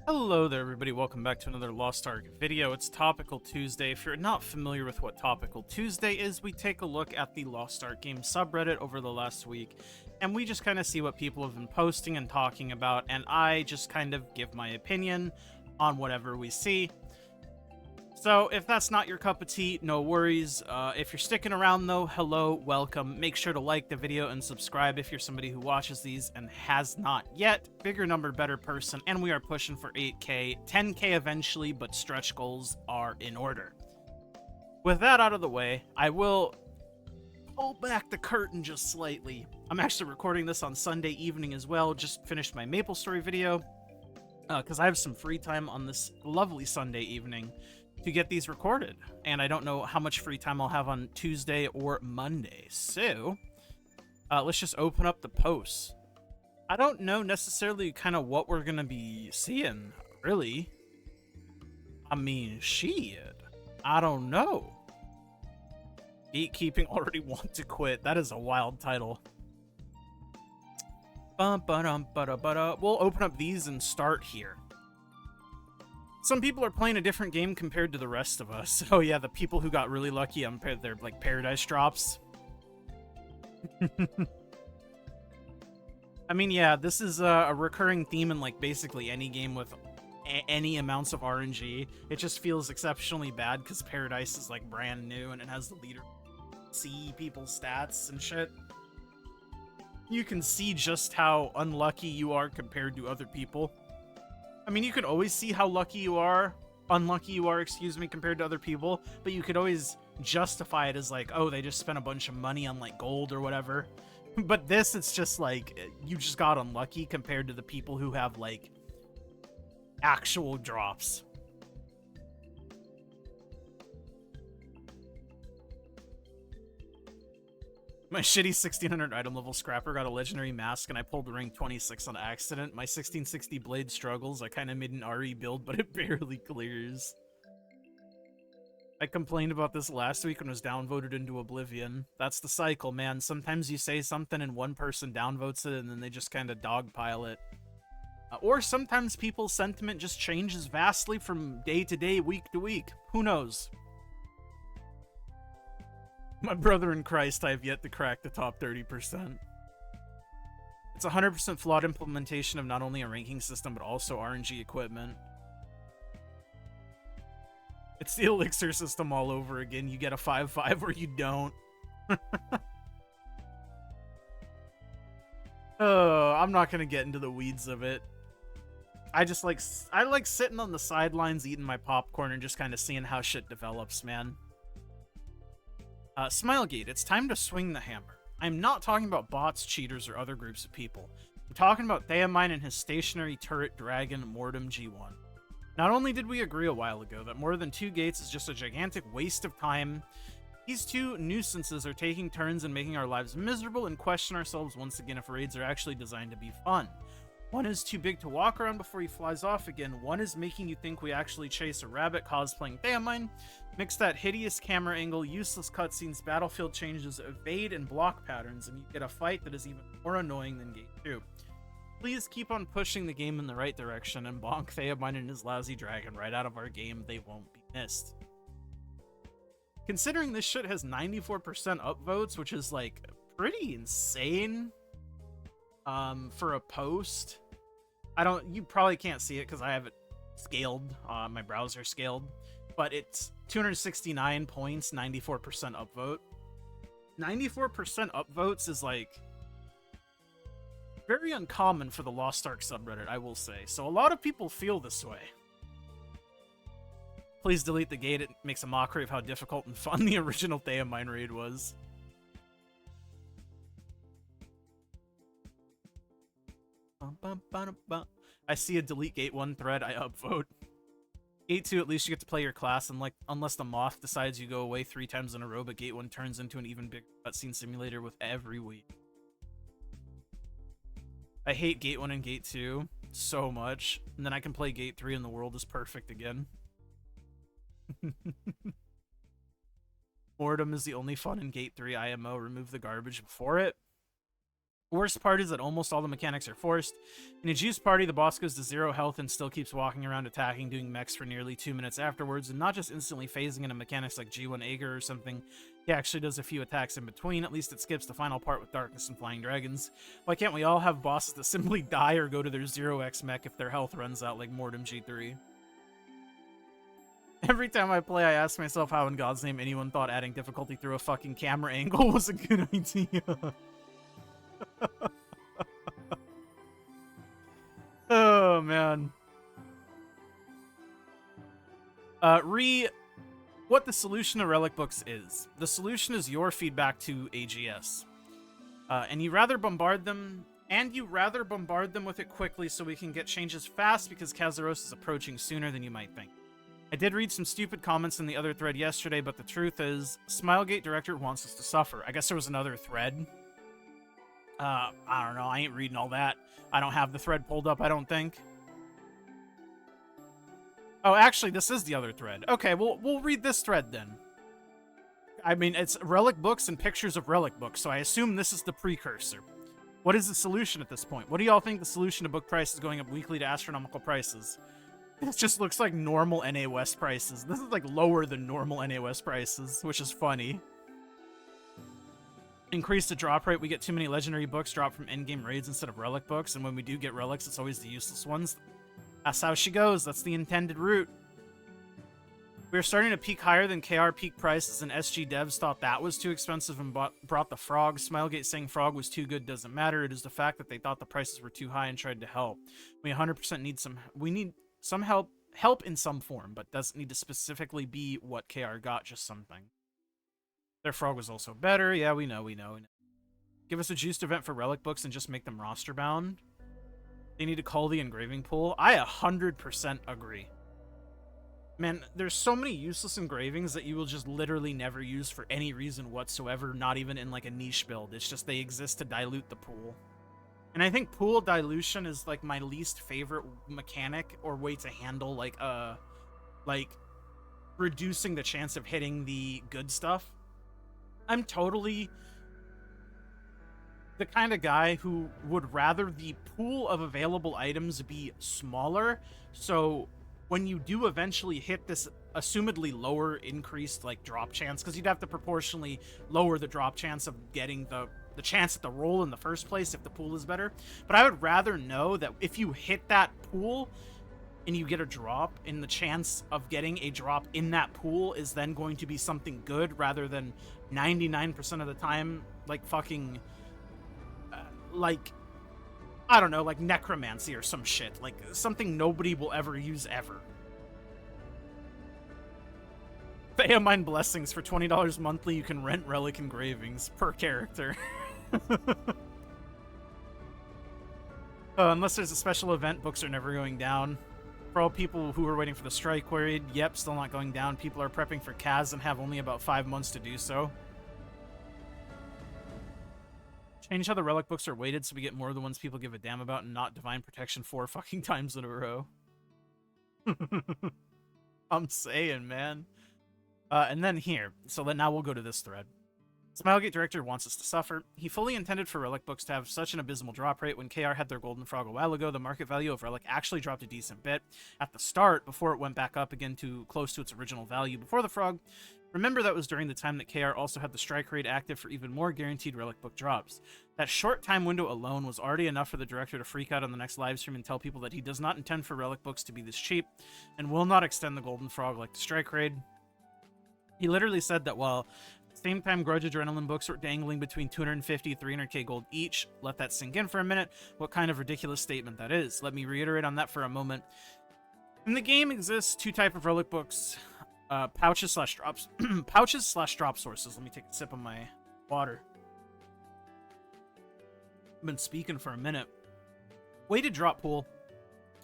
Hello there, everybody. Welcome back to another Lost Ark video. It's Topical Tuesday. If you're not familiar with what Topical Tuesday is, we take a look at the Lost Ark game subreddit over the last week, and we just kind of see what people have been posting and talking about, and I just kind of give my opinion on whatever we see. So if that's not your cup of tea, no worries. If you're sticking around though, hello, welcome. Make sure to like the video and subscribe if you're somebody who watches these and has not yet. Bigger number, better person, and we are pushing for 8K, 10K eventually, but stretch goals are in order. With that out of the way, I will pull back the curtain just slightly. I'm actually recording this on Sunday evening as well. Just finished my MapleStory video because I have some free time on this lovely Sunday evening to get these recorded, and I don't know how much free time I'll have on Tuesday or Monday, so let's just open up the posts. I don't know necessarily kind of what we're gonna be seeing, really. I mean, shit, I don't know. Gatekeeping already want to quit. That is a wild title. We'll open up these and start here. Some people are playing a different game compared to the rest of us. Oh yeah, the people who got really lucky on their like paradise drops. I mean, yeah, this is a recurring theme in like basically any game with any amounts of RNG. It just feels exceptionally bad because paradise is like brand new and it has the leader see people's stats and shit. You can see just how unlucky you are compared to other people. I mean, you could always see how unlucky you are, excuse me, compared to other people, but you could always justify it as like, oh, they just spent a bunch of money on like gold or whatever. But this, it's just like, you just got unlucky compared to the people who have like actual drops. My shitty 1600 item level scrapper got a legendary mask and I pulled the rank 26 on accident. My 1660 blade struggles. I kind of made an RE build, but it barely clears. I complained about this last week and was downvoted into oblivion. That's the cycle, man. Sometimes you say something and one person downvotes it and then they just kind of dogpile it. Or sometimes people's sentiment just changes vastly from day to day, week to week. Who knows? My brother in Christ, I have yet to crack the top 30%. It's a 100% flawed implementation of not only a ranking system, but also RNG equipment. It's the elixir system all over again. You get a 5-5 or you don't. Oh, I'm not gonna get into the weeds of it. I like sitting on the sidelines eating my popcorn and just kind of seeing how shit develops, man. Smilegate, it's time to swing the hammer. I'm not talking about bots, cheaters, or other groups of people. I'm talking about Thaemine and his stationary turret dragon, Mortem G1. Not only did we agree a while ago that more than 2 gates is just a gigantic waste of time, these two nuisances are taking turns in making our lives miserable and question ourselves once again if raids are actually designed to be fun. One is too big to walk around before he flies off again. One is making you think we actually chase a rabbit cosplaying Thaemine. Mix that hideous camera angle, useless cutscenes, battlefield changes, evade and block patterns, and you get a fight that is even more annoying than Gate 2. Please keep on pushing the game in the right direction and bonk Thaemine and his lousy dragon right out of our game. They won't be missed. Considering this shit has 94% upvotes, which is like pretty insane for a post. You probably can't see it because I have it scaled, my browser scaled, but it's 269 points, 94% upvote. 94% upvotes is like very uncommon for the Lost Ark subreddit, I will say. So a lot of people feel this way. Please delete the gate. It makes a mockery of how difficult and fun the original Thaemine raid was. I see a delete gate 1 thread, I upvote. Gate 2, at least you get to play your class, and like, unless the moth decides you go away 3 times in a row, but Gate 1 turns into an even bigger cutscene simulator with every week. I hate Gate 1 and Gate 2 so much, and then I can play Gate 3 and the world is perfect again. Boredom is the only fun in Gate 3 IMO. Remove the garbage before it. Worst part is that almost all the mechanics are forced. In a juice party, the boss goes to 0 health and still keeps walking around attacking, doing mechs for nearly 2 minutes afterwards, and not just instantly phasing into mechanics like G1 Aegir or something. He actually does a few attacks in between. At least it skips the final part with Darkness and Flying Dragons. Why can't we all have bosses that simply die or go to their 0x mech if their health runs out like Mortem G3? Every time I play, I ask myself how in God's name anyone thought adding difficulty through a fucking camera angle was a good idea. Oh, man. What the solution to Relic books is. The solution is your feedback to AGS. And you rather bombard them with it quickly so we can get changes fast because Kazaros is approaching sooner than you might think. I did read some stupid comments in the other thread yesterday, but the truth is, Smilegate director wants us to suffer. I guess there was another thread. I don't know. I ain't reading all that. I don't have the thread pulled up, I don't think. Oh, actually, this is the other thread. Okay, we'll read this thread then. I mean, it's Relic books and pictures of Relic books, so I assume this is the precursor. What is the solution at this point? What do y'all think the solution to book prices going up weekly to astronomical prices? This just looks like normal NA West prices. This is like lower than normal NA West prices, which is funny. Increase the drop rate. We get too many legendary books drop from endgame raids instead of Relic books, and when we do get relics, it's always the useless ones. That's how she goes. That's the intended route. We're starting to peak higher than KR peak prices, and SG devs thought that was too expensive and brought the Frog. Smilegate saying Frog was too good doesn't matter. It is the fact that they thought the prices were too high and tried to help. We 100% need some help in some form, but doesn't need to specifically be what KR got, just something. Their Frog was also better. Yeah, we know. Give us a juiced event for Relic books and just make them roster bound. They need to call the engraving pool. I 100% agree. Man, there's so many useless engravings that you will just literally never use for any reason whatsoever, not even in like a niche build. It's just they exist to dilute the pool. And I think pool dilution is like my least favorite mechanic or way to handle like reducing the chance of hitting the good stuff. I'm totally the kind of guy who would rather the pool of available items be smaller, so when you do eventually hit this assumedly lower increased like drop chance, because you'd have to proportionally lower the drop chance of getting the chance at the roll in the first place if the pool is better. But I would rather know that if you hit that pool and you get a drop, and the chance of getting a drop in that pool is then going to be something good rather than 99% of the time like fucking like I don't know, like necromancy or some shit, like something nobody will ever use ever. Thaemine blessings for $20 monthly. You can rent Relic engravings per character. Unless there's a special event, books are never going down. For all people who are waiting for the strike period, yep, still not going down. People are prepping for Kaz and have only about 5 months to do so. Change how the Relic books are weighted so we get more of the ones people give a damn about and not Divine Protection 4 fucking times in a row. I'm saying, man. And then here. So now we'll go to this thread. Smilegate director wants us to suffer. He fully intended for Relic books to have such an abysmal drop rate. When KR had their Golden Frog a while ago, the market value of Relic actually dropped a decent bit at the start before it went back up again to close to its original value before the Frog. Remember, that was during the time that KR also had the strike rate active for even more guaranteed Relic book drops. That short time window alone was already enough for the director to freak out on the next livestream and tell people that he does not intend for Relic books to be this cheap and will not extend the Golden Frog like the strike rate. He literally said that while at the same time Grudge Adrenaline books were dangling between 250 300k gold each. Let that sink in for a minute. What kind of ridiculous statement that is. Let me reiterate on that for a moment. In the game exists two types of Relic books. Pouches slash drops. Pouches slash drop sources. Let me take a sip of my water. I've been speaking for a minute. Weighted drop pool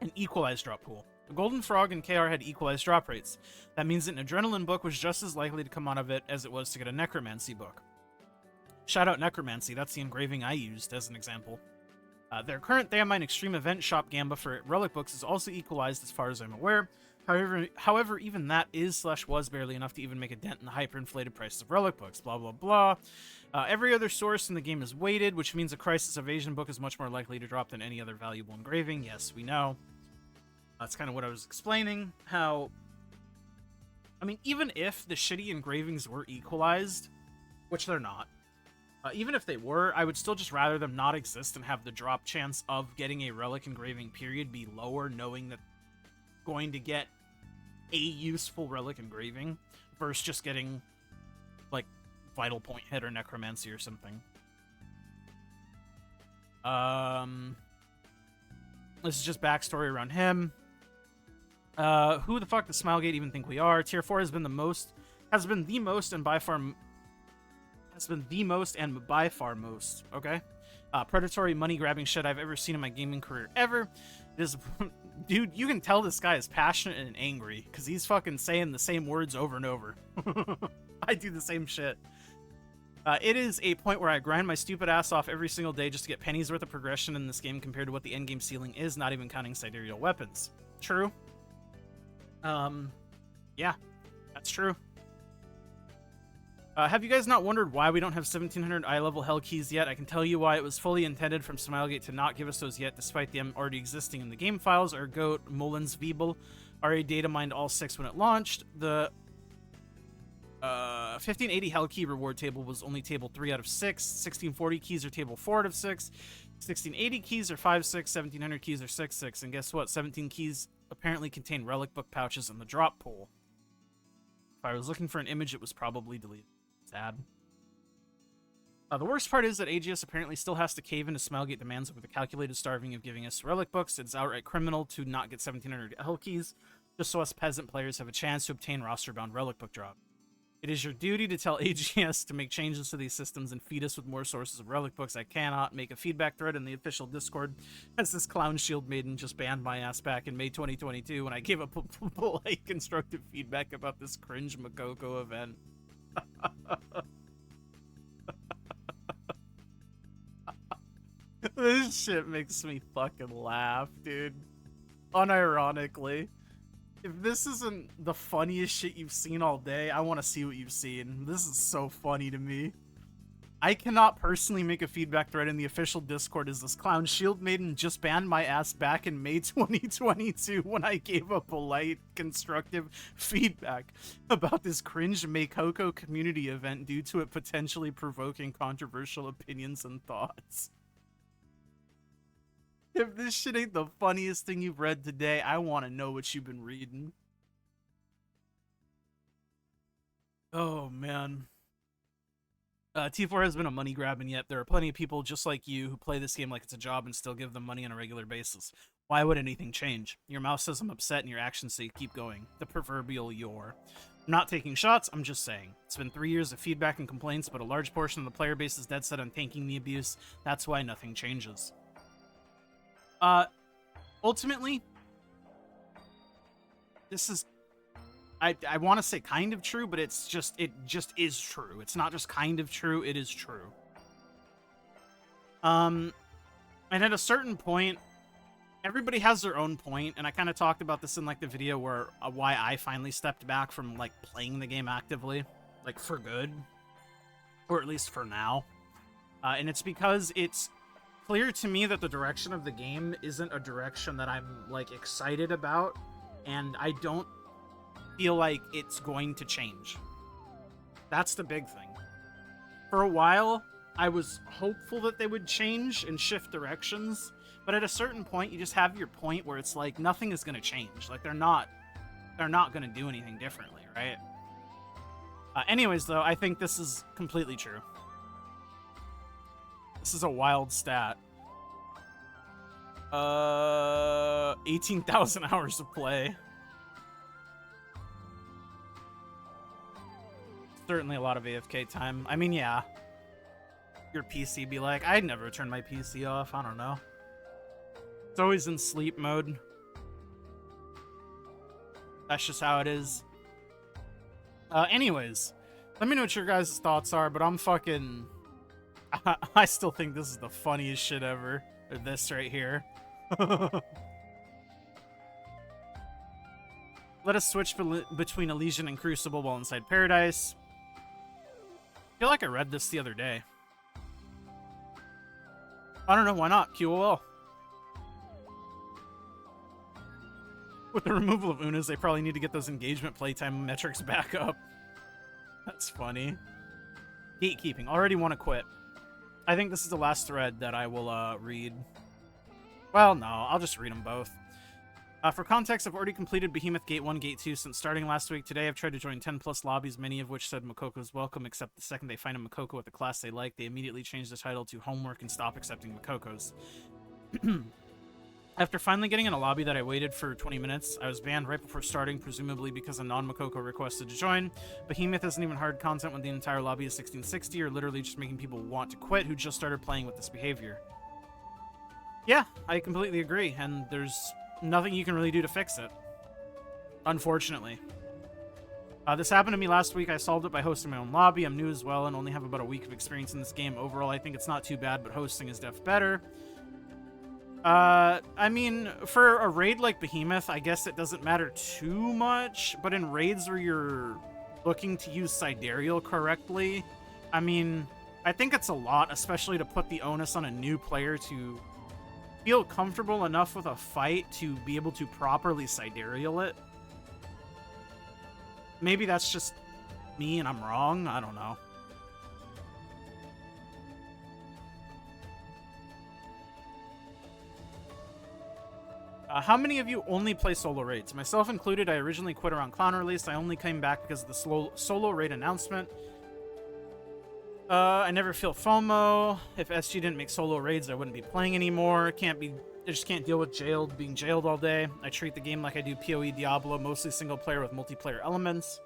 and equalized drop pool. The Golden Frog and KR had equalized drop rates. That means that an Adrenaline book was just as likely to come out of it as it was to get a Necromancy book. Shout out Necromancy, that's the engraving I used as an example. Their current Thaemine Extreme Event Shop Gamba for Relic books is also equalized as far as I'm aware. However, even that is/was barely enough to even make a dent in the hyperinflated prices of Relic books. Blah, blah, blah. Every other source in the game is weighted, which means a Crisis Evasion book is much more likely to drop than any other valuable engraving. Yes, we know. That's kind of what I was explaining. How, I mean, even if the shitty engravings were equalized, which they're not, even if they were, I would still just rather them not exist and have the drop chance of getting a Relic engraving period be lower, knowing that going to get a useful Relic engraving versus just getting, like, Vital Point Hit or Necromancy or something. This is just backstory around him. Who the fuck does Smilegate even think we are? Tier 4 has been the most, and by far most, okay? Predatory money-grabbing shit I've ever seen in my gaming career ever. It is, dude, you can tell this guy is passionate and angry, because he's fucking saying the same words over and over. I do the same shit. It is a point where I grind my stupid ass off every single day just to get pennies worth of progression in this game compared to what the endgame ceiling is, not even counting sidereal weapons. True. Yeah, that's true. Have you guys not wondered why we don't have 1700 eye-level hell keys yet? I can tell you why. It was fully intended from Smilegate to not give us those yet, despite them already existing in the game files. Our goat, Mullins Veeble, already data mined all 6 when it launched. The 1580 hell key reward table was only table 3 out of 6. 1640 keys are table 4 out of 6. 1680 keys are 5, 6. 1700 keys are 6, 6. And guess what? 17 keys apparently contain relic book pouches in the drop pool. If I was looking for an image, it was probably deleted. Sad. The worst part is that AGS apparently still has to cave into Smilegate demands over the calculated starving of giving us relic books. It's outright criminal to not get 1700 hell keys, just so us peasant players have a chance to obtain roster-bound relic book drop. It is your duty to tell AGS to make changes to these systems and feed us with more sources of relic books. I cannot make a feedback thread in the official Discord, as this clown shield maiden just banned my ass back in May 2022 when I gave a polite constructive feedback about this cringe Makoko event. This shit makes me fucking laugh, dude. Unironically. If this isn't the funniest shit you've seen all day, I want to see what you've seen. This is so funny to me. I cannot personally make a feedback thread in the official Discord as this clown shield maiden just banned my ass back in May 2022 when I gave a polite, constructive feedback about this cringe Makoko community event due to it potentially provoking controversial opinions and thoughts. If this shit ain't the funniest thing you've read today, I want to know what you've been reading. Oh, man. T4 has been a money grab, and yet there are plenty of people just like you who play this game like it's a job and still give them money on a regular basis. Why would anything change? Your mouth says I'm upset and your actions say keep going. The proverbial you're. I'm not taking shots, I'm just saying. It's been 3 years of feedback and complaints, but a large portion of the player base is dead set on tanking the abuse. That's why nothing changes. Ultimately, this is, I want to say kind of true, but it just is true. It's not just kind of true, it is true. And at a certain point, everybody has their own point, and I kind of talked about this in, like, the video where, why I finally stepped back from, like, playing the game actively, like, for good, or at least for now. And it's because it's clear to me that the direction of the game isn't a direction that I'm, like, excited about, and I don't feel like it's going to change. That's the big thing. For a while, I was hopeful that they would change and shift directions, but at a certain point, you just have your point where it's like, nothing is going to change. Like, they're not going to do anything differently, right? Anyways, though, I think this is completely true. This is a wild stat. 18,000 hours of play. Certainly a lot of AFK time. I mean, yeah. Your PC be like, I'd never turn my PC off. I don't know. It's always in sleep mode. That's just how it is. Anyways, let me know what your guys' thoughts are, but I'm fucking... I still think this is the funniest shit ever. Or this right here. Let us switch between Elysian and Crucible while inside Paradise. I feel like I read this the other day. I don't know, why not? QOL. With the removal of Unas, they probably need to get those engagement playtime metrics back up. That's funny. Gatekeeping. Already want to quit. I think this is the last thread that I will read. Well, no, I'll just read them both. For context, I've already completed Behemoth Gate 1, Gate 2 since starting last week. Today, I've tried to join 10+ lobbies, many of which said Makoko's welcome, except the second they find a Makoko with a class they like, they immediately change the title to Homework and stop accepting Makokos. After finally getting in a lobby that I waited for 20 minutes, I was banned right before starting, presumably because a non-Makoko requested to join. Behemoth isn't even hard content when the entire lobby is 1660, or literally just making people want to quit who just started playing with this behavior. Yeah, I completely agree, and there's nothing you can really do to fix it, unfortunately. This happened to me last week. I solved it by hosting my own lobby. I'm new as well and only have about a week of experience in this game. Overall, I think it's not too bad, but hosting is def better. I mean, for a raid like Behemoth, I guess it doesn't matter too much, but in raids where you're looking to use Sidereal correctly, I mean, I think it's a lot, especially to put the onus on a new player to feel comfortable enough with a fight to be able to properly Sidereal it. Maybe that's just me and I'm wrong. I don't know. How many of you only play solo raids? Myself included, I originally quit around Clown release. I only came back because of the solo raid announcement. I never feel FOMO. If SG didn't make solo raids, I wouldn't be playing anymore. I just can't deal with being jailed all day. I treat the game like I do PoE Diablo, mostly single player with multiplayer elements.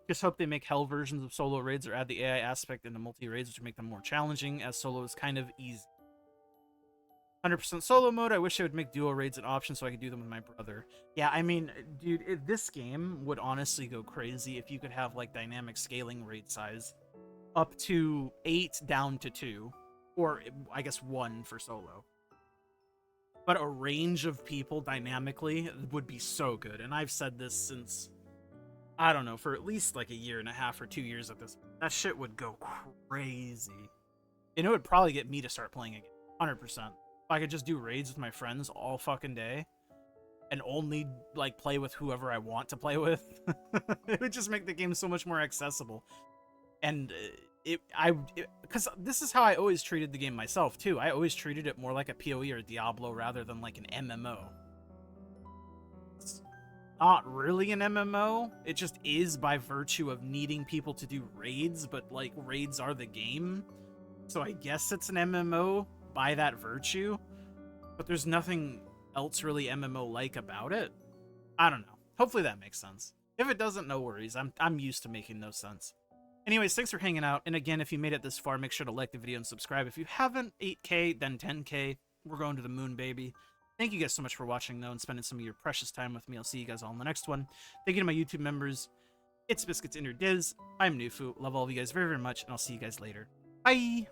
Just hope they make hell versions of solo raids or add the AI aspect into multi-raids, which would make them more challenging, as solo is kind of easy. 100% solo mode, I wish I would make duo raids an option so I could do them with my brother. Yeah, I mean, dude, this game would honestly go crazy if you could have, like, dynamic scaling raid size. Up to 8 down to 2. Or, I guess, 1 for solo. But a range of people dynamically would be so good. And I've said this since, I don't know, for at least like a year and a half or 2 years at this point. That shit would go crazy. And it would probably get me to start playing again. 100%. If I could just do raids with my friends all fucking day and only, like, play with whoever I want to play with, it would just make the game so much more accessible. And because this is how I always treated the game myself, too. I always treated it more like a PoE or a Diablo rather than like an MMO. It's not really an MMO. It just is by virtue of needing people to do raids, but, like, raids are the game. So I guess it's an MMO by that virtue, but there's nothing else really MMO-like about it. I don't know. Hopefully that makes sense. If it doesn't, no worries. I'm used to making no sense. Anyways, thanks for hanging out. And again, if you made it this far, make sure to like the video and subscribe. If you haven't, 8K, then 10K. We're going to the moon, baby. Thank you guys so much for watching, though, and spending some of your precious time with me. I'll see you guys all in the next one. Thank you to my YouTube members. It's Biscuits in your Diz. I'm Nufu. Love all of you guys very, very much, and I'll see you guys later. Bye!